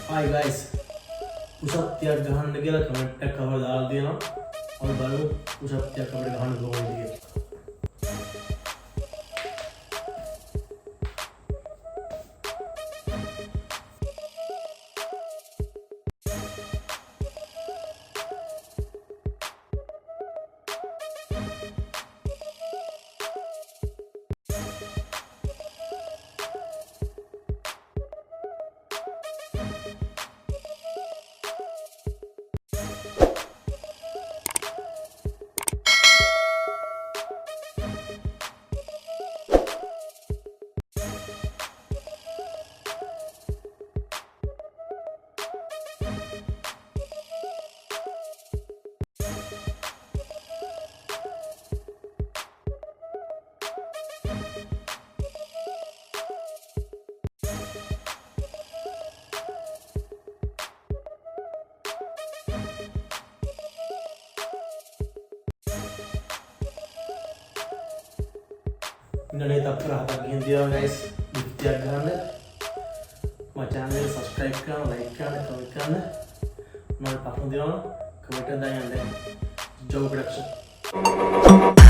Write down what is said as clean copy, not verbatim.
Hi guys, push-up tiyak ගහන්න කියලා comment එකක් කවර දාලා තියෙනවා. අපි බලමු push-up tiyak අපිට ගහන්න කොහොමද කියලා. ඉන්නනේ තත්පර 7ක් ගිහින් දිනවා guys. විත්‍යක් ගන්න. මම channel එක subscribe කරන්න, like කරන්න, comment කරන්න. මම පස්සේ දිනවා කමෙන්ට් එකක් දාන්න. ජෝ ප්‍රොඩක්ෂන්